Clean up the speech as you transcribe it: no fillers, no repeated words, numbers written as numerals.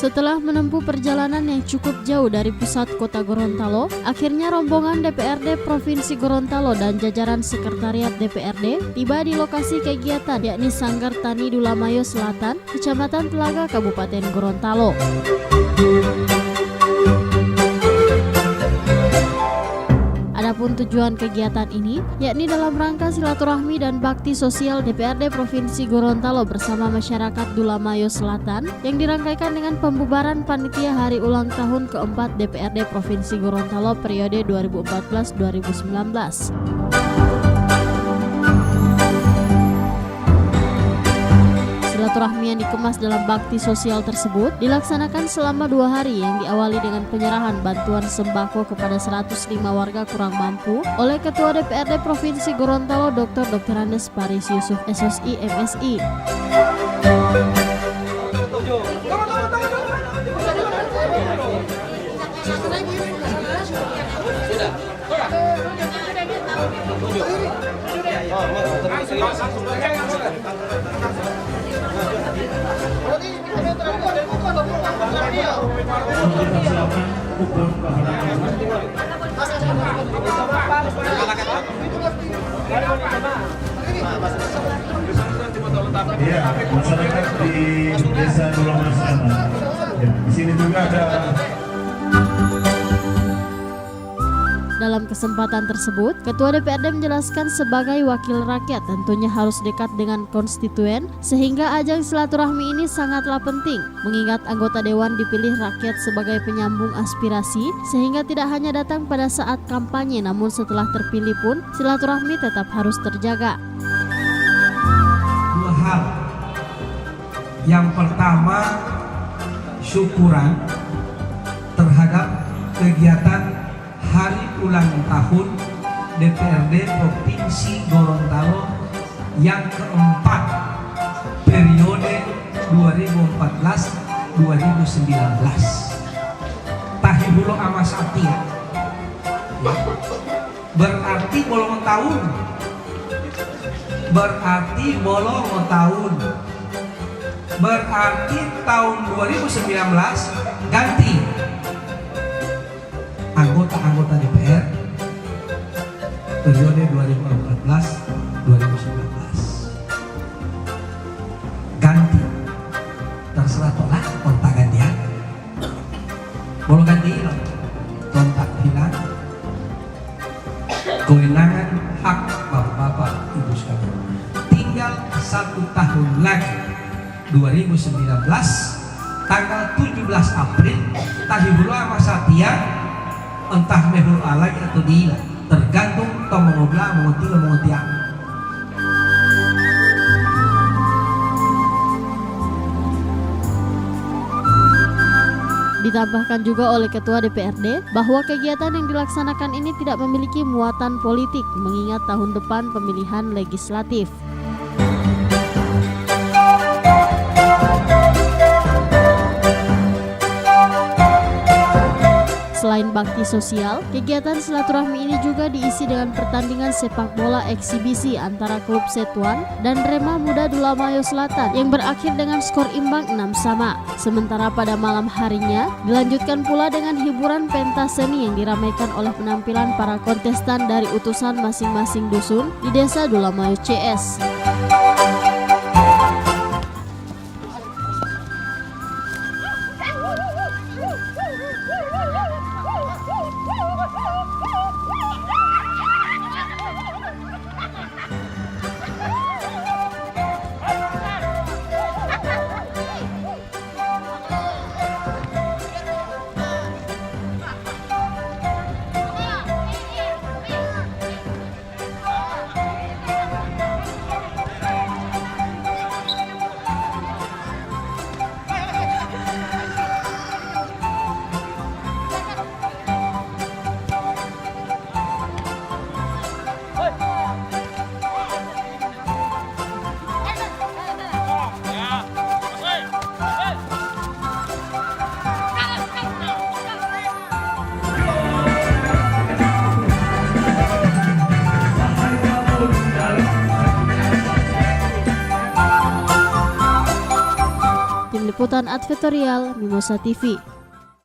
Setelah menempuh perjalanan yang cukup jauh dari pusat kota Gorontalo, akhirnya rombongan DPRD Provinsi Gorontalo dan jajaran Sekretariat DPRD tiba di lokasi kegiatan, yakni Sanggar Tani Dulamayo Selatan, Kecamatan Telaga, Kabupaten Gorontalo. Adapun tujuan kegiatan ini yakni dalam rangka silaturahmi dan bakti sosial DPRD Provinsi Gorontalo bersama masyarakat Dulamayo Selatan yang dirangkaikan dengan pembubaran panitia hari ulang tahun keempat DPRD Provinsi Gorontalo periode 2014-2019. Silaturahmi yang dikemas dalam bakti sosial tersebut dilaksanakan selama 2 hari yang diawali dengan penyerahan bantuan sembako kepada 105 warga kurang mampu oleh Ketua DPRD Provinsi Gorontalo Dr. Andes Paris Yusuf SSI MSI. Iya, masyarakat di Desa Dulamayo Selatan. Ya, di sini juga ada. Dalam kesempatan tersebut, Ketua DPRD menjelaskan sebagai wakil rakyat tentunya harus dekat dengan konstituen sehingga ajang silaturahmi ini sangatlah penting mengingat anggota dewan dipilih rakyat sebagai penyambung aspirasi sehingga tidak hanya datang pada saat kampanye namun setelah terpilih pun silaturahmi tetap harus terjaga. 2 hal. Yang pertama, syukuran terhadap kegiatan Hari Ulang Tahun DPRD Provinsi Gorontalo yang keempat periode 2014-2019. Tahibulo Amasati ya. Berarti bolong tahun. Berarti tahun 2019 ganti anggota DPR periode 2014-2019 ganti, terserah tolak kontak gantian boleh ganti kontak hilang kewenangan hak bapak-bapak ibu sekalian. Tinggal 1 tahun lagi 2019 tanggal 17 April Tahibullah Masatia entah mehul alai atau dia tergantung tomongobla mengotiang. Ditambahkan juga oleh Ketua DPRD bahwa kegiatan yang dilaksanakan ini tidak memiliki muatan politik mengingat tahun depan pemilihan legislatif. Selain bakti sosial, kegiatan silaturahmi ini juga diisi dengan pertandingan sepak bola eksibisi antara klub Setuan dan Rema Muda Dulamayo Selatan yang berakhir dengan skor imbang 6-6. Sementara pada malam harinya dilanjutkan pula dengan hiburan pentas seni yang diramaikan oleh penampilan para kontestan dari utusan masing-masing dusun di Desa Dulamayo CS. Tim Liputan Advertorial Mimosa TV.